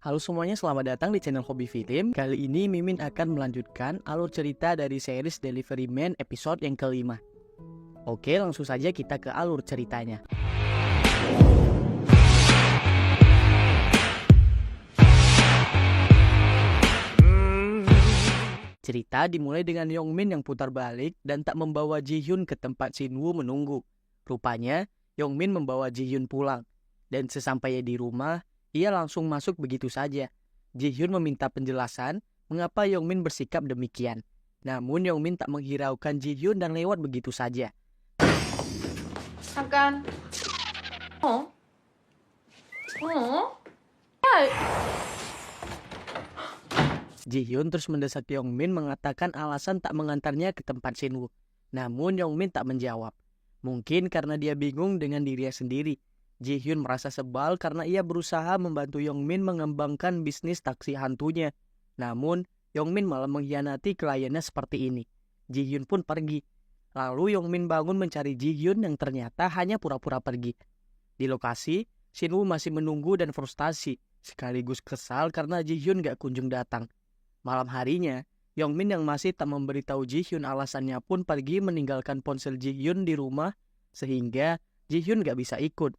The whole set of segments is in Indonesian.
Halo semuanya, selamat datang di channel Hobi Film. Kali ini Mimin akan melanjutkan alur cerita dari series Delivery Man episode yang kelima. Oke, langsung saja kita ke alur ceritanya. Cerita dimulai dengan Yongmin yang putar balik dan tak membawa Ji-hyun ke tempat Shin-woo menunggu. Rupanya, Yongmin membawa Ji-hyun pulang. Dan sesampainya di rumah, ia langsung masuk begitu saja. Ji-hyun meminta penjelasan mengapa Yongmin bersikap demikian. Namun Yongmin tak menghiraukan Ji-hyun dan lewat begitu saja. 잠깐. 야, Ji-hyun terus mendesak Yongmin mengatakan alasan tak mengantarnya ke tempat Shin-woo. Namun Yongmin tak menjawab. Mungkin karena dia bingung dengan dirinya sendiri. Ji-hyun merasa sebal karena ia berusaha membantu Yongmin mengembangkan bisnis taksi hantunya. Namun Yongmin malah mengkhianati kliennya seperti ini. Ji-hyun pun pergi. Lalu Yongmin bangun mencari Ji-hyun yang ternyata hanya pura-pura pergi. Di lokasi, Shin-woo masih menunggu dan frustasi, sekaligus kesal karena Ji-hyun gak kunjung datang. Malam harinya, Yongmin yang masih tak memberitahu Ji-hyun alasannya pun pergi meninggalkan ponsel Ji-hyun di rumah sehingga Ji-hyun gak bisa ikut.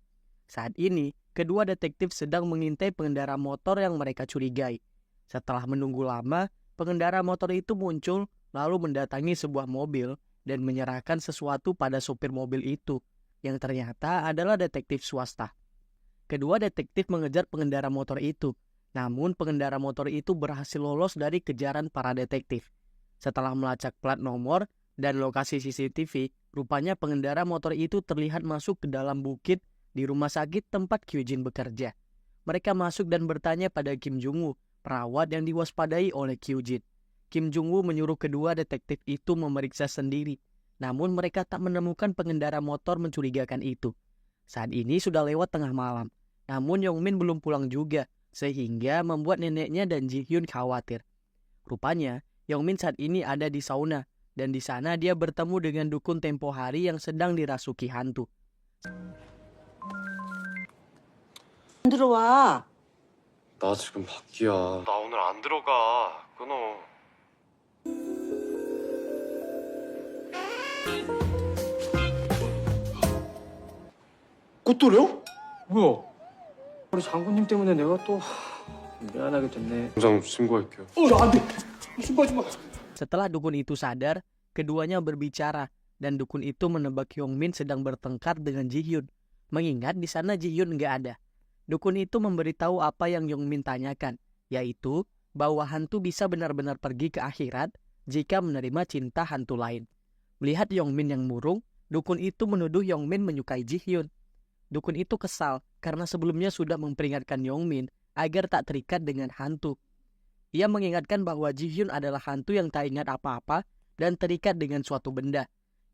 Saat ini, kedua detektif sedang mengintai pengendara motor yang mereka curigai. Setelah menunggu lama, pengendara motor itu muncul lalu mendatangi sebuah mobil dan menyerahkan sesuatu pada sopir mobil itu, yang ternyata adalah detektif swasta. Kedua detektif mengejar pengendara motor itu. Namun pengendara motor itu berhasil lolos dari kejaran para detektif. Setelah melacak plat nomor dan lokasi CCTV, rupanya pengendara motor itu terlihat masuk ke dalam bukit di rumah sakit tempat Kyujin bekerja. Mereka masuk dan bertanya pada Kim Jung-woo, perawat yang diwaspadai oleh Kyujin. Kim Jung-woo menyuruh kedua detektif itu memeriksa sendiri. Namun mereka tak menemukan pengendara motor mencurigakan itu. Saat ini sudah lewat tengah malam. Namun Yongmin belum pulang juga, sehingga membuat neneknya dan Ji-hyun khawatir. Rupanya, Yongmin saat ini ada di sauna, dan di sana dia bertemu dengan dukun tempo hari yang sedang dirasuki hantu. 안 들어와. 나 지금 밖이야. 나 오늘 안 들어가. 끊어. 꽃돌이요? 뭐야? 우리 장군님 때문에 내가 또 미안하게 됐네. 당장 신고할게요. 안 돼. 신고하지 마. Setelah dukun itu sadar, keduanya berbicara, dan dukun itu menebak Yongmin sedang bertengkar dengan Ji-hyun. Mengingat di sana Ji-hyun nggak ada. Dukun itu memberitahu apa yang Yongmin tanyakan, yaitu bahwa hantu bisa benar-benar pergi ke akhirat jika menerima cinta hantu lain. Melihat Yongmin yang murung, dukun itu menuduh Yongmin menyukai Ji-hyun. Dukun itu kesal karena sebelumnya sudah memperingatkan Yongmin agar tak terikat dengan hantu. Ia mengingatkan bahwa Ji-hyun adalah hantu yang tak ingat apa-apa dan terikat dengan suatu benda.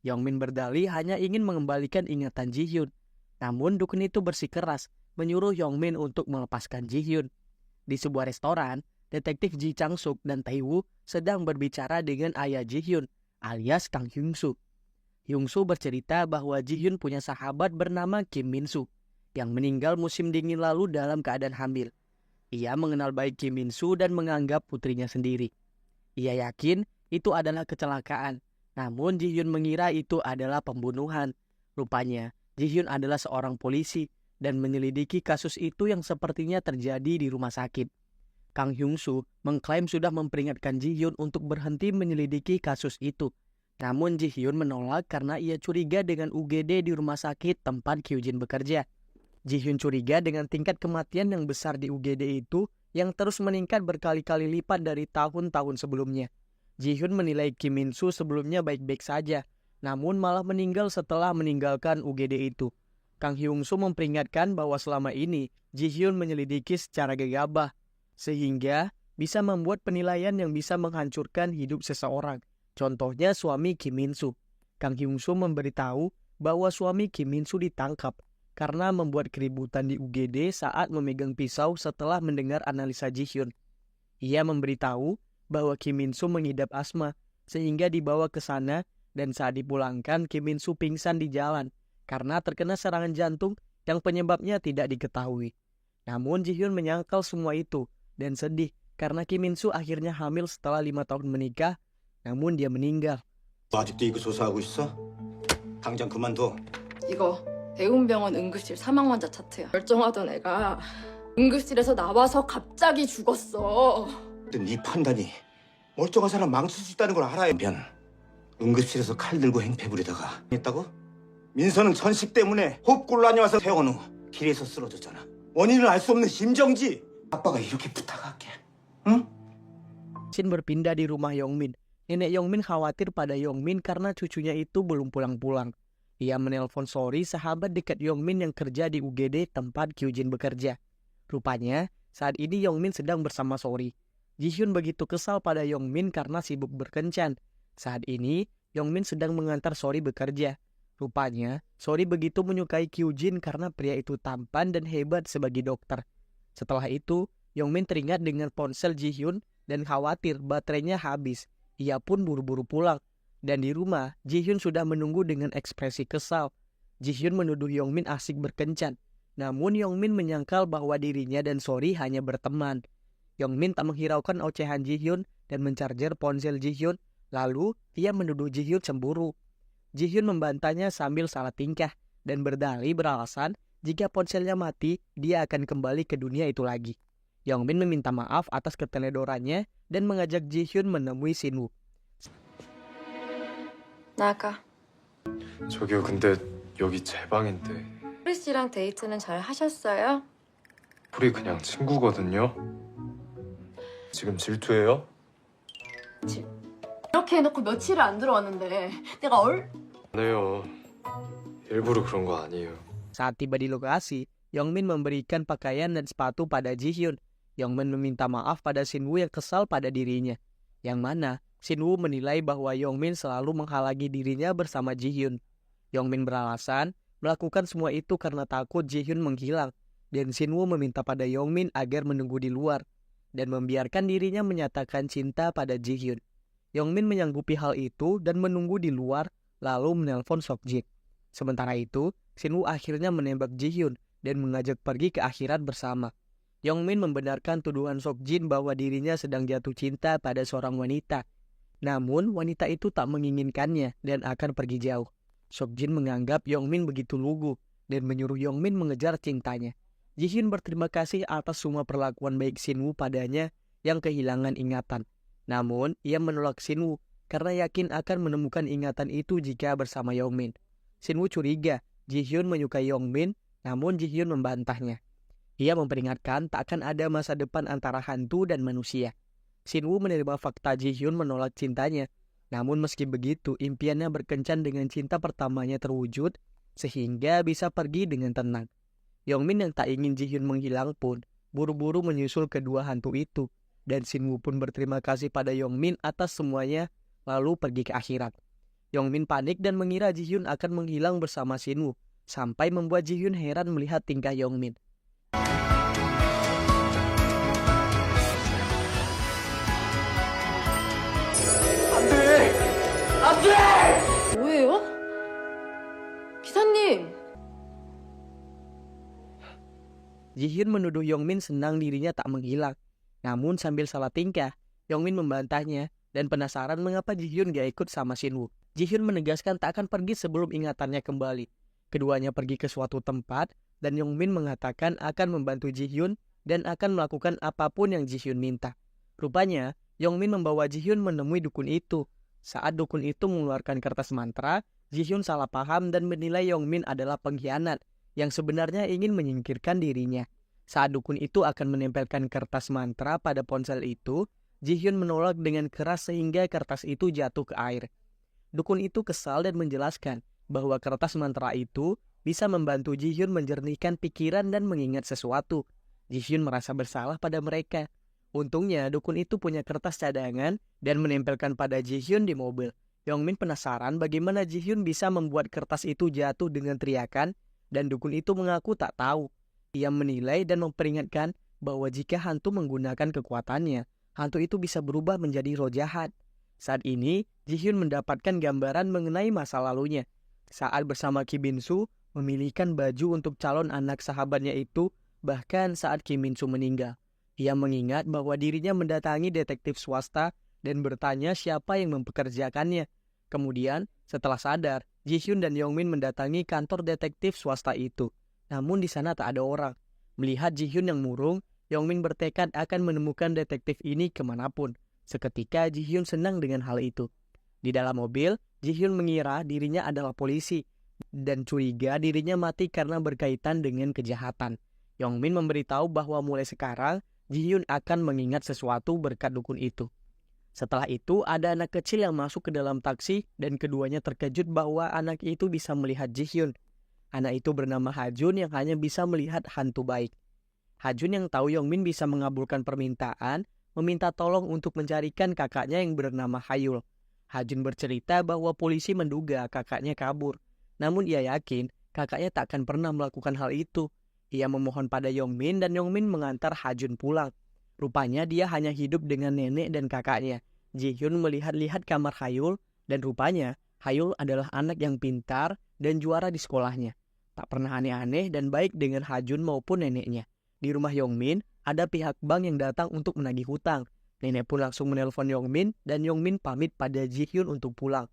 Yongmin berdalih hanya ingin mengembalikan ingatan Ji-hyun. Namun dukun itu bersikeras menyuruh Yongmin untuk melepaskan Ji-hyun. Di sebuah restoran, detektif Ji Chang-suk dan Tae-woo sedang berbicara dengan ayah Ji-hyun alias Kang Hyung-soo. Hyung-soo bercerita bahwa Ji-hyun punya sahabat bernama Kim Min-soo yang meninggal musim dingin lalu dalam keadaan hamil. Ia mengenal baik Kim Min-soo dan menganggap putrinya sendiri. Ia yakin itu adalah kecelakaan, namun Ji-hyun mengira itu adalah pembunuhan. Rupanya, Ji-hyun adalah seorang polisi dan menyelidiki kasus itu yang sepertinya terjadi di rumah sakit. Kang Hyung-soo mengklaim sudah memperingatkan Ji-hyun untuk berhenti menyelidiki kasus itu. Namun Ji-hyun menolak karena ia curiga dengan UGD di rumah sakit tempat Kyujin bekerja. Ji-hyun curiga dengan tingkat kematian yang besar di UGD itu yang terus meningkat berkali-kali lipat dari tahun-tahun sebelumnya. Ji-hyun menilai Kim Min-soo sebelumnya baik-baik saja, namun malah meninggal setelah meninggalkan UGD itu. Kang Hyung-soo memperingatkan bahwa selama ini Ji-hyun menyelidiki secara gegabah, sehingga bisa membuat penilaian yang bisa menghancurkan hidup seseorang. Contohnya suami Kim Min-soo. Kang Hyung-soo memberitahu bahwa suami Kim Min-soo ditangkap karena membuat keributan di UGD saat memegang pisau setelah mendengar analisa Ji-hyun. Ia memberitahu bahwa Kim Min-soo mengidap asma sehingga dibawa ke sana dan saat dipulangkan Kim Min-soo pingsan di jalan karena terkena serangan jantung yang penyebabnya tidak diketahui. Namun Ji-hyun menyangkal semua itu dan sedih karena Kim Min Soo akhirnya hamil setelah 5 tahun menikah, namun dia meninggal. 너 아직도 이거 조사하고 있어? 당장 그만둬. 이거 대운병원 응급실 사망 환자 차트야. 멀쩡하던 애가 응급실에서 나와서 갑자기 죽었어. 근데 네 판단이 멀쩡한 사람 망칠 수 있다는 걸 알아야 면 응급실에서 칼 들고 행패 부리다가 했다고? 민서는 천식 때문에 호흡곤란이 와서 퇴원 후 길에서 쓰러졌잖아. 원인을 알 수 없는 심정지. 아빠가 이렇게 부탁할게. 응? Shin berpindah di rumah Yongmin. Nenek Yongmin khawatir pada Yongmin karena cucunya itu belum pulang-pulang. Ia menelpon Sori, sahabat dekat Yongmin yang kerja di UGD tempat Kyujin bekerja. Rupanya, saat ini Yongmin sedang bersama Sori. Jihyun begitu kesal pada Yongmin karena sibuk berkencan. Saat ini, Yongmin sedang mengantar Sori bekerja. Rupanya, Sori begitu menyukai Kyujin karena pria itu tampan dan hebat sebagai dokter. Setelah itu, Yongmin teringat dengan ponsel Jihyun dan khawatir baterainya habis. Ia pun buru-buru pulang. Dan di rumah, Jihyun sudah menunggu dengan ekspresi kesal. Jihyun menuduh Yongmin asik berkencan. Namun Yongmin menyangkal bahwa dirinya dan Sori hanya berteman. Yongmin tak menghiraukan ocehan Jihyun dan mencarger ponsel Jihyun. Lalu, ia menuduh Jihyun cemburu. Jihyun membantahnya sambil salah tingkah dan berdalih beralasan jika ponselnya mati, dia akan kembali ke dunia itu lagi. Yongmin meminta maaf atas keteledorannya dan mengajak Jihyun menemui Shinwoo. 나가. 저기요, 근데 여기 제 방인데. 프리 씨랑 데이트는 잘 하셨어요? 우리 그냥 친구거든요. 지금 질투해요? 이렇게 해놓고 며칠을 안 들어왔는데 내가 안 해요. 일부러 그런 거 아니에요. Saat tiba di lokasi, Yongmin memberikan pakaian dan sepatu pada Jihyun. Yongmin meminta maaf pada Shinwoo yang kesal pada dirinya. Yang mana, Shinwoo menilai bahwa Yongmin selalu menghalangi dirinya bersama Jihyun. Yongmin beralasan melakukan semua itu karena takut Jihyun menghilang. Dan Shinwoo meminta pada Yongmin agar menunggu di luar dan membiarkan dirinya menyatakan cinta pada Jihyun. Yongmin menyanggupi hal itu dan menunggu di luar lalu menelpon Seokjin. Sementara itu, Shinwoo akhirnya menembak Jihyun dan mengajak pergi ke akhirat bersama. Yongmin membenarkan tuduhan Seokjin bahwa dirinya sedang jatuh cinta pada seorang wanita. Namun, wanita itu tak menginginkannya dan akan pergi jauh. Seokjin menganggap Yongmin begitu lugu dan menyuruh Yongmin mengejar cintanya. Jihyun berterima kasih atas semua perlakuan baik Shinwoo padanya yang kehilangan ingatan. Namun, ia menolak Shinwoo karena yakin akan menemukan ingatan itu jika bersama Yongmin. Shinwoo curiga Jihyun menyukai Yongmin, namun Jihyun membantahnya. Ia memperingatkan tak akan ada masa depan antara hantu dan manusia. Shinwoo menerima fakta Jihyun menolak cintanya. Namun meski begitu, impiannya berkencan dengan cinta pertamanya terwujud, sehingga bisa pergi dengan tenang. Yongmin yang tak ingin Jihyun menghilang pun, buru-buru menyusul kedua hantu itu. Dan Shinwoo pun berterima kasih pada Yongmin atas semuanya, lalu pergi ke akhirat. Yongmin panik dan mengira Jihyun akan menghilang bersama Shinwoo, sampai membuat Jihyun heran melihat tingkah Yongmin. 뭐예요? 기사님! Jihyun menuduh Yongmin senang dirinya tak menghilang. Namun sambil salah tingkah, Yongmin membantahnya dan penasaran mengapa Jihyun gak ikut sama Shinwoo. Jihyun menegaskan tak akan pergi sebelum ingatannya kembali. Keduanya pergi ke suatu tempat dan Yongmin mengatakan akan membantu Jihyun dan akan melakukan apapun yang Jihyun minta. Rupanya, Yongmin membawa Jihyun menemui dukun itu. Saat dukun itu mengeluarkan kertas mantra, Jihyun salah paham dan menilai Yongmin adalah pengkhianat yang sebenarnya ingin menyingkirkan dirinya. Saat dukun itu akan menempelkan kertas mantra pada ponsel itu, Jihyun menolak dengan keras sehingga kertas itu jatuh ke air. Dukun itu kesal dan menjelaskan bahwa kertas mantra itu bisa membantu Jihyun menjernihkan pikiran dan mengingat sesuatu. Jihyun merasa bersalah pada mereka. Untungnya dukun itu punya kertas cadangan dan menempelkan pada Jihyun di mobil. Yongmin penasaran bagaimana Jihyun bisa membuat kertas itu jatuh dengan teriakan dan dukun itu mengaku tak tahu. Ia menilai dan memperingatkan bahwa jika hantu menggunakan kekuatannya, hantu itu bisa berubah menjadi roh jahat. Saat ini, Jihyun mendapatkan gambaran mengenai masa lalunya. Saat bersama Kim Min Soo, memilihkan baju untuk calon anak sahabatnya itu, bahkan saat Kim Min Soo meninggal. Ia mengingat bahwa dirinya mendatangi detektif swasta dan bertanya siapa yang mempekerjakannya. Kemudian, setelah sadar, Ji-hyun dan Yong-min mendatangi kantor detektif swasta itu. Namun di sana tak ada orang. Melihat Ji-hyun yang murung, Yong-min bertekad akan menemukan detektif ini kemanapun. Seketika Ji-hyun senang dengan hal itu. Di dalam mobil, Ji-hyun mengira dirinya adalah polisi dan curiga dirinya mati karena berkaitan dengan kejahatan. Yong-min memberitahu bahwa mulai sekarang Ji-hyun akan mengingat sesuatu berkat dukun itu. Setelah itu ada anak kecil yang masuk ke dalam taksi dan keduanya terkejut bahwa anak itu bisa melihat Ji-hyun. Anak itu bernama Ha-jun yang hanya bisa melihat hantu baik. Ha-jun yang tahu Yong-min bisa mengabulkan permintaan, meminta tolong untuk mencarikan kakaknya yang bernama Ha-yul. Ha-jun bercerita bahwa polisi menduga kakaknya kabur. Namun ia yakin kakaknya tak akan pernah melakukan hal itu. Ia memohon pada Yong-min dan Yong-min mengantar Ha-jun pulang. Rupanya dia hanya hidup dengan nenek dan kakaknya. Ji-hyun melihat-lihat kamar Ha-yul dan rupanya Ha-yul adalah anak yang pintar dan juara di sekolahnya. Tak pernah aneh-aneh dan baik dengan Ha-jun maupun neneknya. Di rumah Yong-min ada pihak bank yang datang untuk menagih hutang. Nenek pun langsung menelpon Yong-min dan Yong-min pamit pada Ji-hyun untuk pulang.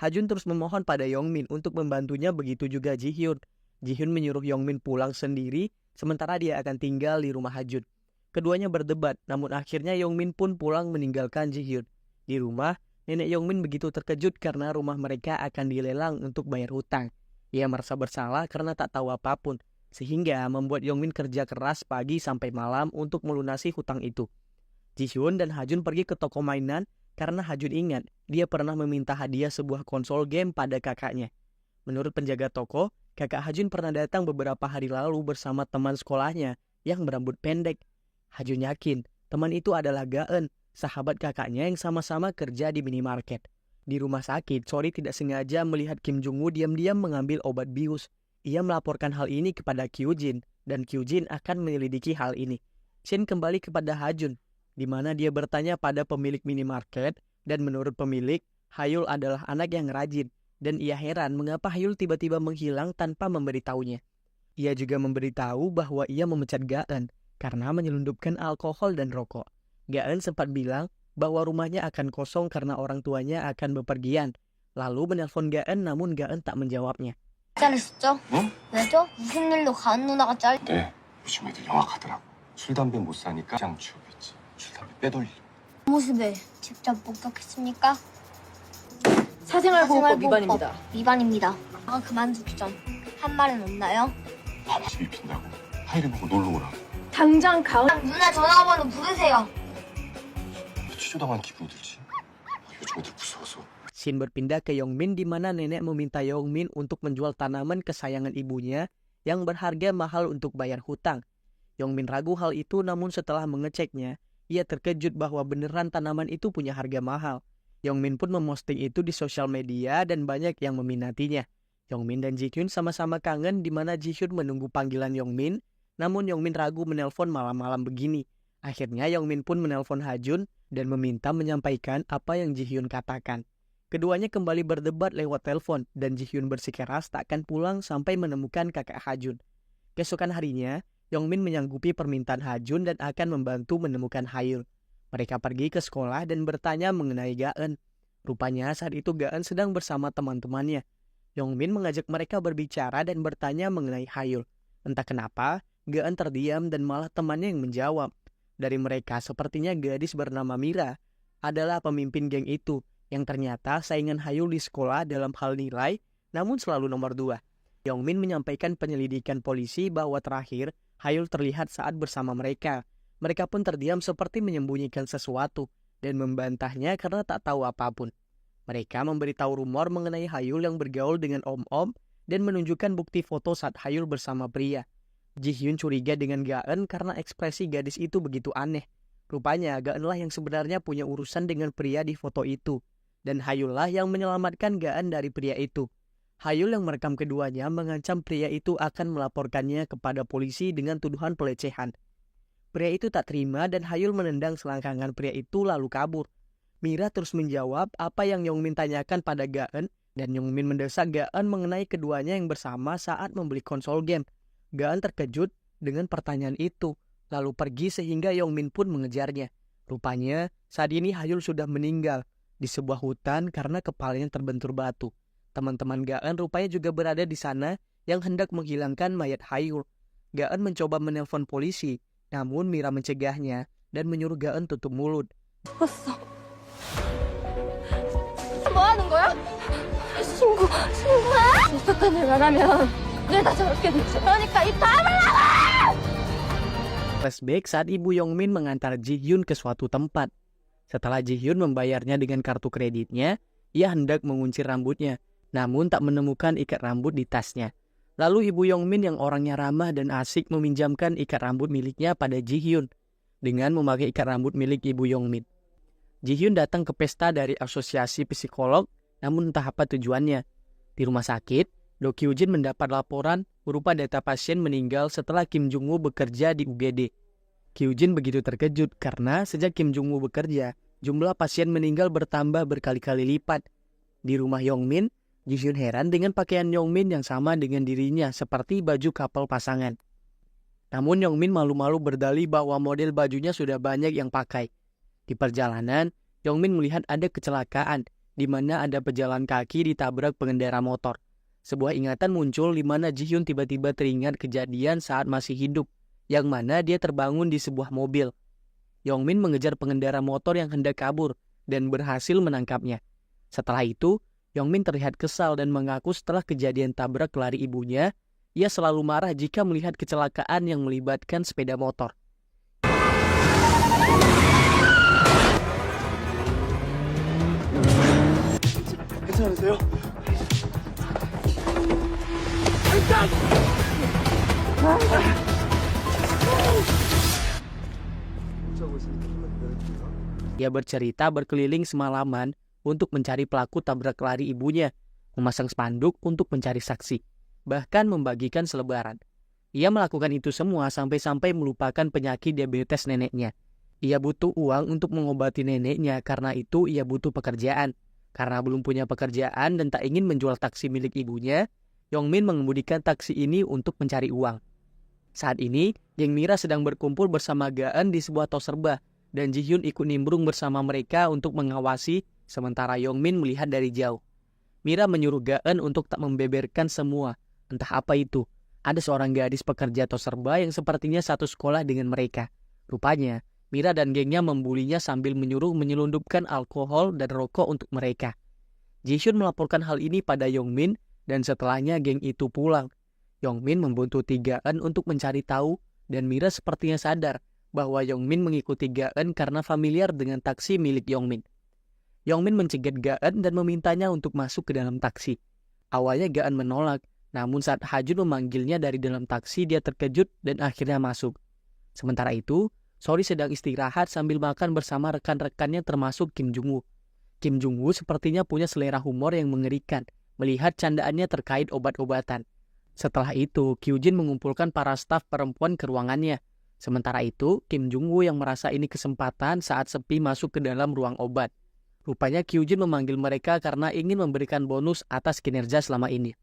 Ha-jun terus memohon pada Yong-min untuk membantunya, begitu juga Ji-hyun. Ji-hyun menyuruh Yong-min pulang sendiri, sementara dia akan tinggal di rumah Ha-jun. Keduanya berdebat, namun akhirnya Yong-min pun pulang meninggalkan Ji-hyun. Di rumah, nenek Yong-min begitu terkejut karena rumah mereka akan dilelang untuk bayar hutang. Ia merasa bersalah karena tak tahu apapun, sehingga membuat Yong-min kerja keras pagi sampai malam untuk melunasi hutang itu. Ji-hyun dan Ha-jun pergi ke toko mainan karena Ha-jun ingat dia pernah meminta hadiah sebuah konsol game pada kakaknya. Menurut penjaga toko, kakak Ha-jun pernah datang beberapa hari lalu bersama teman sekolahnya yang berambut pendek. Ha-jun yakin teman itu adalah Ga-eun, sahabat kakaknya yang sama-sama kerja di minimarket. Di rumah sakit, Chori tidak sengaja melihat Kim Jung-woo diam-diam mengambil obat bius. Ia melaporkan hal ini kepada Kyujin dan Kyujin akan menyelidiki hal ini. Shin kembali kepada Ha-jun, di mana dia bertanya pada pemilik minimarket dan menurut pemilik, Ha-yul adalah anak yang rajin dan ia heran mengapa Ha-yul tiba-tiba menghilang tanpa memberitahunya. Ia juga memberitahu bahwa ia memecat Ga-eun karena menyelundupkan alkohol dan rokok. Ga-eun sempat bilang bahwa rumahnya akan kosong karena orang tuanya akan bepergian. Lalu menelpon Ga-eun namun Ga-eun tak menjawabnya. 잘했었죠? 응? 왜죠? 무슨 일로 가은 누나가 네, 요즘 애들 영악하더라고. 술, 담배 못 사니까 장 치우겠지. 술, 담배 빼돌리. 모습을 직접 목격했습니까? 사생활보호법 위반입니다. 위반입니다. 그만두기 전 한 말은 없나요? 밤 집이 핀다고. 하이를 보고 놀러 오라고. 당장 가은 누나 전화번호 부르세요. 취조당한 기분이 들지. 요즘 애들 무서워서. Shin berpindah ke Yong-min di mana nenek meminta Yong-min untuk menjual tanaman kesayangan ibunya yang berharga mahal untuk bayar hutang. Yong-min ragu hal itu namun setelah mengeceknya, ia terkejut bahwa beneran tanaman itu punya harga mahal. Yong-min pun memposting itu di sosial media dan banyak yang meminatinya. Yong-min dan Ji-hyun sama-sama kangen di mana Ji-hyun menunggu panggilan Yong-min, namun Yong-min ragu menelpon malam-malam begini. Akhirnya Yong-min pun menelpon Ha-jun dan meminta menyampaikan apa yang Ji-hyun katakan. Keduanya kembali berdebat lewat telepon dan Ji-hyun bersikeras tak akan pulang sampai menemukan kakak Ha-jun. Keesokan harinya, Yong-min menyanggupi permintaan Ha-jun dan akan membantu menemukan Ha-yul. Mereka pergi ke sekolah dan bertanya mengenai Ga-eun. Rupanya saat itu Ga-eun sedang bersama teman-temannya. Yong-min mengajak mereka berbicara dan bertanya mengenai Ha-yul. Entah kenapa, Ga-eun terdiam dan malah temannya yang menjawab. Dari mereka sepertinya gadis bernama Mira adalah pemimpin geng itu, yang ternyata saingan Ha-yul di sekolah dalam hal nilai, namun selalu nomor 2. Yong-min menyampaikan penyelidikan polisi bahwa terakhir Ha-yul terlihat saat bersama mereka. Mereka pun terdiam seperti menyembunyikan sesuatu dan membantahnya karena tak tahu apapun. Mereka memberitahu rumor mengenai Ha-yul yang bergaul dengan om-om dan menunjukkan bukti foto saat Ha-yul bersama pria. Ji-hyun curiga dengan Ga-eun karena ekspresi gadis itu begitu aneh. Rupanya Ga-eun lah yang sebenarnya punya urusan dengan pria di foto itu. Dan Ha-yul lah yang menyelamatkan Ga-eun dari pria itu. Ha-yul yang merekam keduanya mengancam pria itu akan melaporkannya kepada polisi dengan tuduhan pelecehan. Pria itu tak terima dan Ha-yul menendang selangkangan pria itu lalu kabur. Mira terus menjawab apa yang Yong-min tanyakan pada Ga-eun dan Yong-min mendesak Ga-eun mengenai keduanya yang bersama saat membeli konsol game. Ga-eun terkejut dengan pertanyaan itu. lalu pergi sehingga Yongmin pun mengejarnya. Rupanya saat ini Hayul sudah meninggal di sebuah hutan karena kepalanya terbentur batu. Teman-teman Gaan rupanya juga berada di sana yang hendak menghilangkan mayat Hayul. Gaan mencoba menelpon polisi, namun Mira mencegahnya dan menyuruh Gaan tutup mulut. 죽었어. 뭐 하는 거야? 신고해? 어떡한 일 말하면 내가 저렇게 됐지. 그러니까 입 다물라고! Flashback saat ibu Yongmin mengantar Ji-hyun ke suatu tempat. Setelah Ji-hyun membayarnya dengan kartu kreditnya, ia hendak mengunci rambutnya, namun tak menemukan ikat rambut di tasnya. Lalu ibu Yongmin yang orangnya ramah dan asik meminjamkan ikat rambut miliknya pada Ji-hyun dengan memakai ikat rambut milik ibu Yongmin. Ji-hyun datang ke pesta dari asosiasi psikolog, namun entah apa tujuannya. Di rumah sakit, Do Kyujin mendapat laporan berupa data pasien meninggal setelah Kim Jung-woo bekerja di UGD. Kyujin begitu terkejut karena sejak Kim Jung-woo bekerja, jumlah pasien meninggal bertambah berkali-kali lipat. Di rumah Yongmin, Ji-hyun heran dengan pakaian Yongmin yang sama dengan dirinya seperti baju couple pasangan. Namun Yongmin malu-malu berdalih bahwa model bajunya sudah banyak yang pakai. Di perjalanan, Yongmin melihat ada kecelakaan di mana ada pejalan kaki ditabrak pengendara motor. Sebuah ingatan muncul di mana Ji-hyun tiba-tiba teringat kejadian saat masih hidup, yang mana dia terbangun di sebuah mobil. Yongmin mengejar pengendara motor yang hendak kabur dan berhasil menangkapnya. Setelah itu, Yongmin terlihat kesal dan mengaku setelah kejadian tabrak lari ibunya, ia selalu marah jika melihat kecelakaan yang melibatkan sepeda motor. 괜찮으세요? Ia bercerita berkeliling semalaman untuk mencari pelaku tabrak lari ibunya, memasang spanduk untuk mencari saksi, bahkan membagikan selebaran. Ia melakukan itu semua sampai-sampai melupakan penyakit diabetes neneknya. Ia butuh uang untuk mengobati neneknya, karena itu ia butuh pekerjaan. Karena belum punya pekerjaan dan tak ingin menjual taksi milik ibunya, Yongmin mengemudikan taksi ini untuk mencari uang. Saat ini, geng Mira sedang berkumpul bersama Gaan di sebuah tos serba, dan Ji-hyun ikut nimbrung bersama mereka untuk mengawasi, sementara Yongmin melihat dari jauh. Mira menyuruh Gaan untuk tak membeberkan semua, entah apa itu. Ada seorang gadis pekerja tos serba yang sepertinya satu sekolah dengan mereka. Rupanya, Mira dan gengnya membulinya sambil menyuruh menyelundupkan alkohol dan rokok untuk mereka. Ji-hyun melaporkan hal ini pada Yongmin, dan setelahnya geng itu pulang. Yongmin membuntuti Gaan untuk mencari tahu, dan Mira sepertinya sadar bahwa Yongmin mengikuti Gaan karena familiar dengan taksi milik Yongmin. Yongmin mencegat Gaan dan memintanya untuk masuk ke dalam taksi. Awalnya Gaan menolak, namun saat Hajun memanggilnya dari dalam taksi, dia terkejut dan akhirnya masuk. Sementara itu, Sori sedang istirahat sambil makan bersama rekan-rekannya termasuk Kim Jung-woo. Kim Jung-woo sepertinya punya selera humor yang mengerikan melihat candaannya terkait obat-obatan. Setelah itu, Kyujin mengumpulkan para staf perempuan ke ruangannya. Sementara itu, Kim Jung-woo yang merasa ini kesempatan saat sepi masuk ke dalam ruang obat. Rupanya Kyujin memanggil mereka karena ingin memberikan bonus atas kinerja selama ini.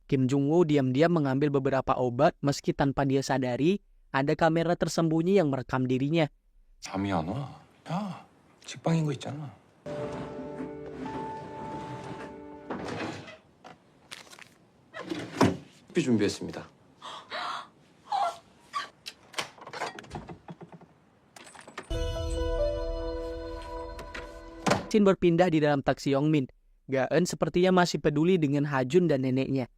Kim Jung-woo diam-diam mengambil beberapa obat meski tanpa dia sadari ada kamera tersembunyi yang merekam dirinya. 잠이 안 와. 야, 직방인 거 있잖아. 커피 준비했습니다. Shin berpindah di dalam taksi Yongmin. Gaan sepertinya masih peduli dengan Hajun dan neneknya.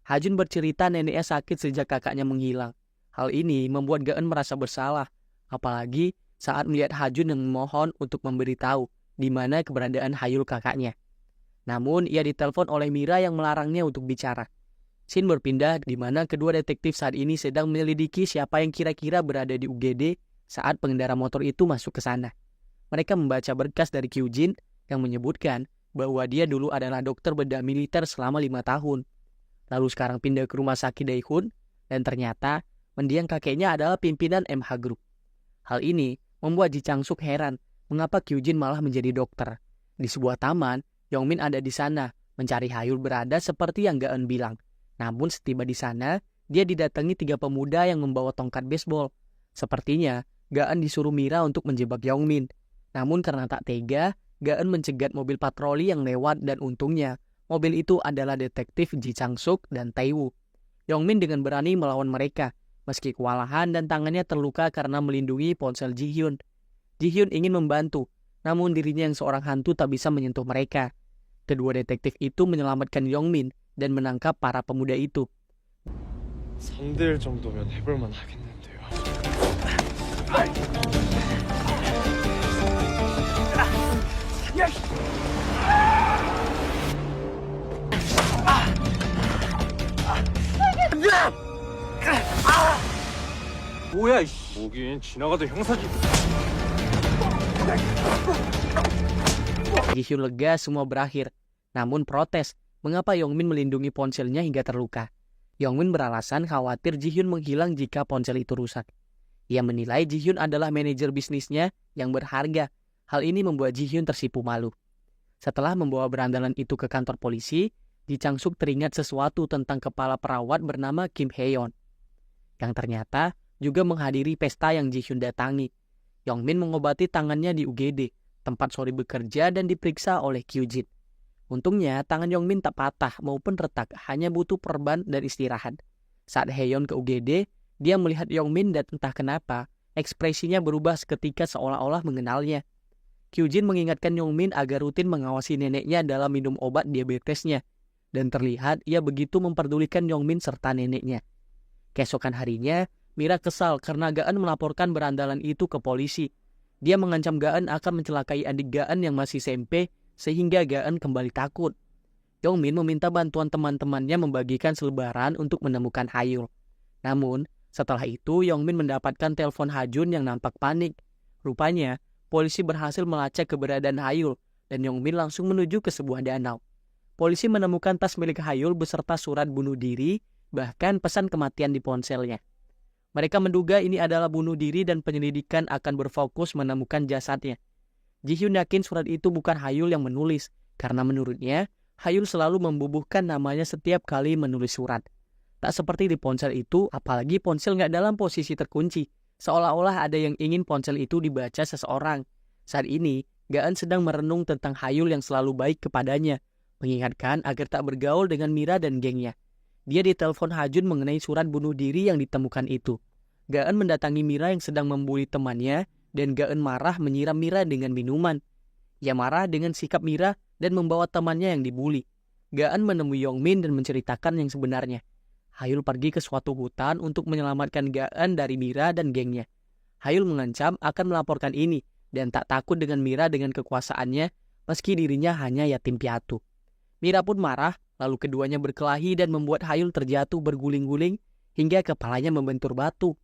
Hajun bercerita neneknya sakit sejak kakaknya menghilang. Hal ini membuat Gaan merasa bersalah, apalagi saat melihat Hajun yang memohon untuk memberitahu di mana keberadaan Hayul kakaknya. Namun ia ditelepon oleh Mira yang melarangnya untuk bicara. Shin berpindah di mana kedua detektif saat ini sedang menyelidiki siapa yang kira-kira berada di UGD saat pengendara motor itu masuk ke sana. Mereka membaca berkas dari Kyujin yang menyebutkan bahwa dia dulu adalah dokter bedah militer selama 5 tahun. Lalu sekarang pindah ke rumah sakit Daehun, dan ternyata mendiang kakeknya adalah pimpinan MH Group. Hal ini membuat Ji Chang-suk heran mengapa Kyujin malah menjadi dokter. Di sebuah taman, Yongmin ada di sana mencari Hayul berada seperti yang Gaan bilang. Namun setiba di sana, dia didatangi 3 pemuda yang membawa tongkat baseball. Sepertinya, Gaan disuruh Mira untuk menjebak Yongmin. Namun karena tak tega, Gaan mencegat mobil patroli yang lewat dan untungnya, mobil itu adalah detektif Ji Chang-suk dan Tae-woo. Yongmin dengan berani melawan mereka, meski kewalahan dan tangannya terluka karena melindungi ponsel Ji-hyun. Ji-hyun ingin membantu, namun dirinya yang seorang hantu tak bisa menyentuh mereka. Kedua detektif itu menyelamatkan Yongmin dan menangkap para pemuda itu. 3대1 정도면 해볼만 하겠는데요. 뭐야 이씨. 뭐긴 지나가던 형사지. Ji-hyun lega semua berakhir, namun protes mengapa Yongmin melindungi ponselnya hingga terluka. Yongmin beralasan khawatir Ji-hyun menghilang jika ponsel itu rusak. Ia menilai Ji-hyun adalah manajer bisnisnya yang berharga. Hal ini membuat Ji-hyun tersipu malu. Setelah membawa berandalan itu ke kantor polisi, Ji Chang-suk teringat sesuatu tentang kepala perawat bernama Kim Hae-yeon, yang ternyata juga menghadiri pesta yang Ji-hyun datangi. Yongmin mengobati tangannya di UGD, tempat Sori bekerja dan diperiksa oleh Kyujin. Untungnya, tangan Yongmin tak patah maupun retak, hanya butuh perban dan istirahat. Saat Hae-yeon ke UGD, dia melihat Yongmin dan entah kenapa, ekspresinya berubah seketika seolah-olah mengenalnya. Kyujin mengingatkan Yongmin agar rutin mengawasi neneknya dalam minum obat diabetesnya, dan terlihat ia begitu memperdulikan Yongmin serta neneknya. Keesokan harinya, Mira kesal karena Gaan melaporkan berandalan itu ke polisi. Dia mengancam Gaan akan mencelakai adik Gaan yang masih SMP, sehingga Gaan kembali takut. Yongmin meminta bantuan teman-temannya membagikan selebaran untuk menemukan Hayul. Namun, setelah itu Yongmin mendapatkan telepon Hajun yang nampak panik. Rupanya, polisi berhasil melacak keberadaan Hayul, dan Yongmin langsung menuju ke sebuah danau. Polisi menemukan tas milik Hayul beserta surat bunuh diri, bahkan pesan kematian di ponselnya. Mereka menduga ini adalah bunuh diri dan penyelidikan akan berfokus menemukan jasadnya. Ji-hyun yakin surat itu bukan Hayul yang menulis, karena menurutnya, Hayul selalu membubuhkan namanya setiap kali menulis surat. Tak seperti di ponsel itu, apalagi ponsel nggak dalam posisi terkunci, seolah-olah ada yang ingin ponsel itu dibaca seseorang. Saat ini, Gaan sedang merenung tentang Hayul yang selalu baik kepadanya, mengingatkan agar tak bergaul dengan Mira dan gengnya. Dia ditelepon Hajun mengenai surat bunuh diri yang ditemukan itu. Gaan mendatangi Mira yang sedang membuli temannya, dan Gaan marah menyiram Mira dengan minuman. Ia marah dengan sikap Mira dan membawa temannya yang dibuli. Gaan menemui Yongmin dan menceritakan yang sebenarnya. Hayul pergi ke suatu hutan untuk menyelamatkan Gaan dari Mira dan gengnya. Hayul mengancam akan melaporkan ini, dan tak takut dengan Mira dengan kekuasaannya, meski dirinya hanya yatim piatu. Mira pun marah, lalu keduanya berkelahi dan membuat Hayul terjatuh berguling-guling hingga kepalanya membentur batu.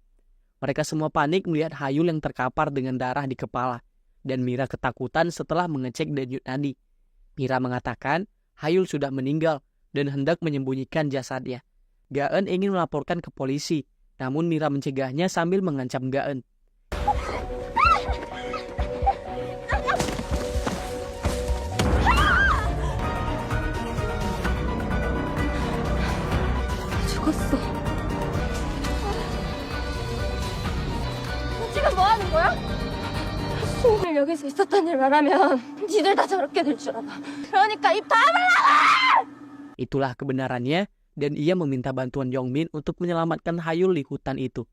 Mereka semua panik melihat Hayul yang terkapar dengan darah di kepala, dan Mira ketakutan setelah mengecek denyut nadi. Mira mengatakan Hayul sudah meninggal dan hendak menyembunyikan jasadnya. Gaan ingin melaporkan ke polisi, namun Mira mencegahnya sambil mengancam Gaan. 죽었어. 지금 뭐 하는 거야? 오늘 여기서 있었던 일 말하면 니들 다 저렇게 될 줄 알아. 그러니까 입 다물라! Itulah kebenarannya, dan ia meminta bantuan Yongmin untuk menyelamatkan Hayul di hutan itu.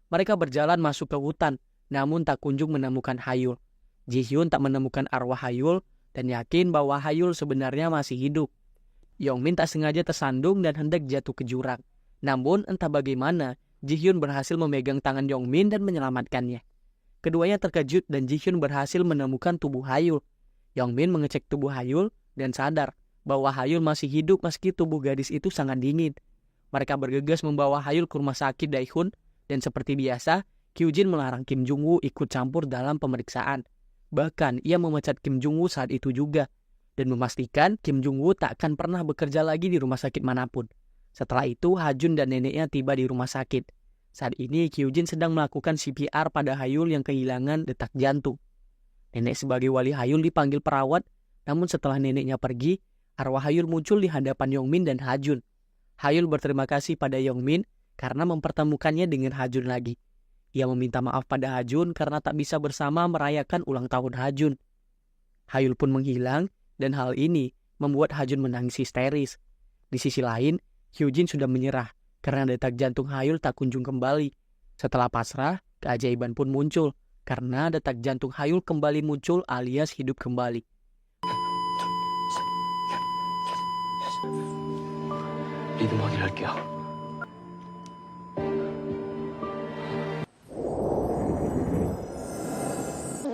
Mereka berjalan masuk ke hutan, namun tak kunjung menemukan Hayul. Ji-hyun tak menemukan arwah Hayul dan yakin bahwa Hayul sebenarnya masih hidup. Yongmin tak sengaja tersandung dan hendak jatuh ke jurang. Namun entah bagaimana, Ji-hyun berhasil memegang tangan Yongmin dan menyelamatkannya. Keduanya terkejut dan Ji-hyun berhasil menemukan tubuh Hayul. Yongmin mengecek tubuh Hayul dan sadar bahwa Hayul masih hidup meski tubuh gadis itu sangat dingin. Mereka bergegas membawa Hayul ke rumah sakit Daehun, dan seperti biasa, Kyujin melarang Kim Jung-woo ikut campur dalam pemeriksaan. Bahkan ia memecat Kim Jung-woo saat itu juga, dan memastikan Kim Jung-woo tak akan pernah bekerja lagi di rumah sakit manapun. Setelah itu, Hajun dan neneknya tiba di rumah sakit. Saat ini, Kyujin sedang melakukan CPR pada Hayul yang kehilangan detak jantung. Nenek sebagai wali Hayul dipanggil perawat, namun setelah neneknya pergi, arwah Hayul muncul di hadapan Yongmin dan Hajun. Hayul berterima kasih pada Yongmin karena mempertemukannya dengan Hajun lagi. Ia meminta maaf pada Ha-jun karena tak bisa bersama merayakan ulang tahun Ha-jun. Hayul pun menghilang dan hal ini membuat Ha-jun menangis histeris. Di sisi lain, Hyujin sudah menyerah karena detak jantung Hayul tak kunjung kembali. Setelah pasrah, keajaiban pun muncul karena detak jantung Hayul kembali muncul alias hidup kembali. 리듬 확인할게요.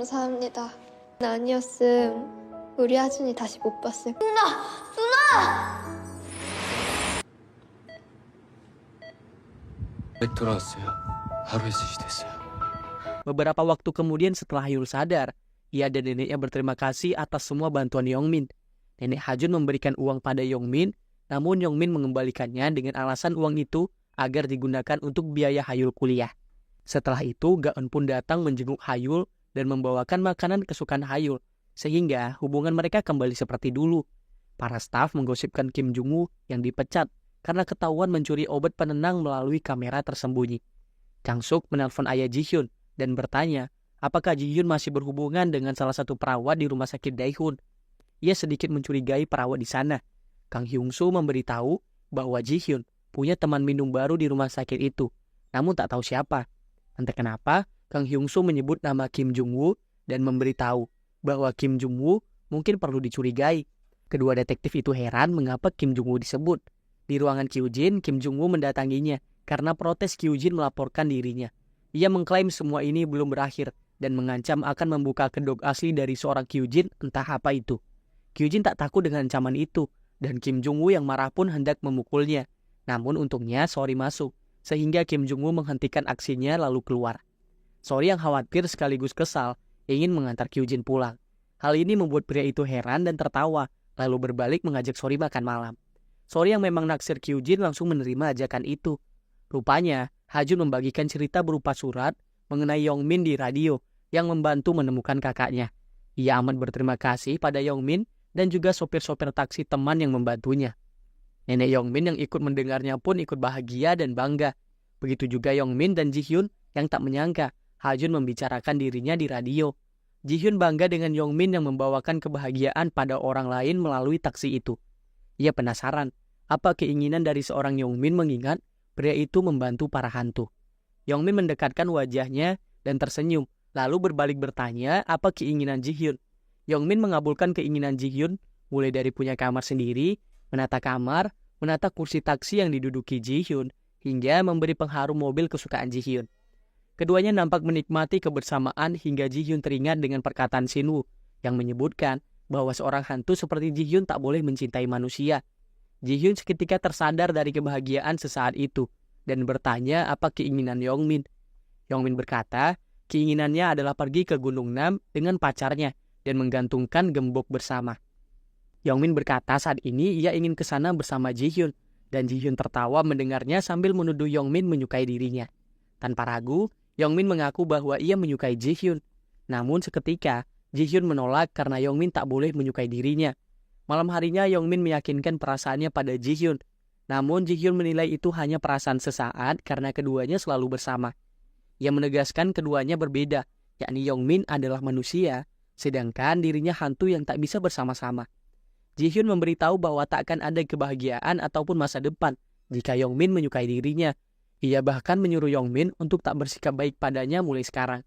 감사합니다. 아니었음 우리 하준이 다시 못 봤을. 돌아왔어요. 하루에 스시 됐어요. Beberapa waktu kemudian setelah Hayul sadar, ia dan neneknya berterima kasih atas semua bantuan Yongmin. Nenek Ha-jun memberikan uang pada Yongmin, namun Yongmin mengembalikannya dengan alasan uang itu agar digunakan untuk biaya Hayul kuliah. Setelah itu, Ga-eun pun datang menjenguk Hayul dan membawakan makanan kesukaan Hayul, sehingga hubungan mereka kembali seperti dulu. Para staf menggosipkan Kim Jung-woo yang dipecat karena ketahuan mencuri obat penenang melalui kamera tersembunyi. Kang Suk menelpon ayah Ji-hyun dan bertanya apakah Ji-hyun masih berhubungan dengan salah satu perawat di rumah sakit Daehoon. Ia sedikit mencurigai perawat di sana. Kang Hyung-soo memberitahu bahwa Ji-hyun punya teman minum baru di rumah sakit itu, namun tak tahu siapa. Entah kenapa, Kang Hyung-soo menyebut nama Kim Jung-woo dan memberitahu bahwa Kim Jung-woo mungkin perlu dicurigai. Kedua detektif itu heran mengapa Kim Jung-woo disebut. Di ruangan Kyujin, Kim Jung-woo mendatanginya karena protes Kyujin melaporkan dirinya. Ia mengklaim semua ini belum berakhir dan mengancam akan membuka kedok asli dari seorang Kyujin entah apa itu. Kyujin tak takut dengan ancaman itu dan Kim Jung-woo yang marah pun hendak memukulnya. Namun untungnya Sori masuk sehingga Kim Jung-woo menghentikan aksinya lalu keluar. Sori yang khawatir sekaligus kesal ingin mengantar Kyujin pulang. Hal ini membuat pria itu heran dan tertawa lalu berbalik mengajak Sori makan malam. Sori yang memang naksir Kyujin langsung menerima ajakan itu. Rupanya, Ha-jun membagikan cerita berupa surat mengenai Yongmin di radio yang membantu menemukan kakaknya. Ia amat berterima kasih pada Yongmin dan juga sopir-sopir taksi teman yang membantunya. Nenek Yongmin yang ikut mendengarnya pun ikut bahagia dan bangga. Begitu juga Yongmin dan Ji-hyun yang tak menyangka Ha-jun membicarakan dirinya di radio. Ji-hyun bangga dengan Yongmin yang membawakan kebahagiaan pada orang lain melalui taksi itu. Ia penasaran, apa keinginan dari seorang Yongmin mengingat pria itu membantu para hantu. Yongmin mendekatkan wajahnya dan tersenyum, lalu berbalik bertanya apa keinginan Ji-hyun. Yongmin mengabulkan keinginan Ji-hyun, mulai dari punya kamar sendiri, menata kamar, menata kursi taksi yang diduduki Ji-hyun, hingga memberi pengharum mobil kesukaan Ji-hyun. Keduanya nampak menikmati kebersamaan hingga Ji-hyun teringat dengan perkataan Shin-woo yang menyebutkan bahwa seorang hantu seperti Ji-hyun tak boleh mencintai manusia. Ji-hyun seketika tersadar dari kebahagiaan sesaat itu dan bertanya apa keinginan Yongmin. Yongmin berkata, keinginannya adalah pergi ke Gunung Nam dengan pacarnya dan menggantungkan gembok bersama. Yongmin berkata saat ini ia ingin ke sana bersama Ji-hyun dan Ji-hyun tertawa mendengarnya sambil menuduh Yongmin menyukai dirinya. Tanpa ragu, Yongmin mengaku bahwa ia menyukai Ji-hyun. Namun seketika, Ji-hyun menolak karena Yongmin tak boleh menyukai dirinya. Malam harinya Yongmin meyakinkan perasaannya pada Ji-hyun. Namun Ji-hyun menilai itu hanya perasaan sesaat karena keduanya selalu bersama. Ia menegaskan keduanya berbeda, yakni Yongmin adalah manusia, sedangkan dirinya hantu yang tak bisa bersama-sama. Ji-hyun memberitahu bahwa tak akan ada kebahagiaan ataupun masa depan jika Yongmin menyukai dirinya. Ia bahkan menyuruh Yongmin untuk tak bersikap baik padanya mulai sekarang.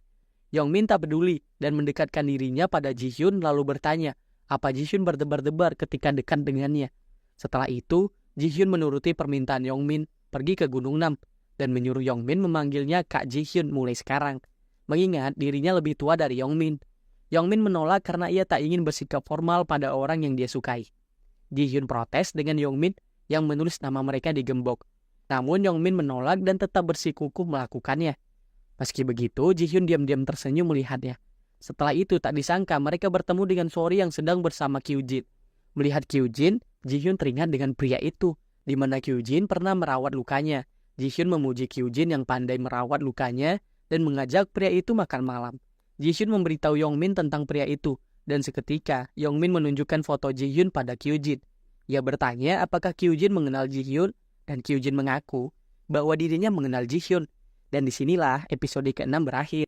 Yongmin tak peduli dan mendekatkan dirinya pada Ji-hyun lalu bertanya, apa Ji-hyun berdebar-debar ketika dekat dengannya. Setelah itu, Ji-hyun menuruti permintaan Yongmin pergi ke Gunung Nam dan menyuruh Yongmin memanggilnya Kak Ji-hyun mulai sekarang, mengingat dirinya lebih tua dari Yongmin. Yongmin menolak karena ia tak ingin bersikap formal pada orang yang dia sukai. Ji-hyun protes dengan Yongmin yang menulis nama mereka di gembok. Namun Yongmin menolak dan tetap bersikukuh melakukannya. Meski begitu, Ji-hyun diam-diam tersenyum melihatnya. Setelah itu tak disangka mereka bertemu dengan Sori yang sedang bersama Kyujin. Melihat Kyujin, Ji-hyun teringat dengan pria itu, di mana Kyujin pernah merawat lukanya. Ji-hyun memuji Kyujin yang pandai merawat lukanya dan mengajak pria itu makan malam. Ji-hyun memberitahu Yongmin tentang pria itu, dan seketika Yongmin menunjukkan foto Ji-hyun pada Kyujin. Ia bertanya apakah Kyujin mengenal Ji-hyun, dan Kyujin mengaku bahwa dirinya mengenal Ji-hyun. Dan disinilah episode ke-6 berakhir.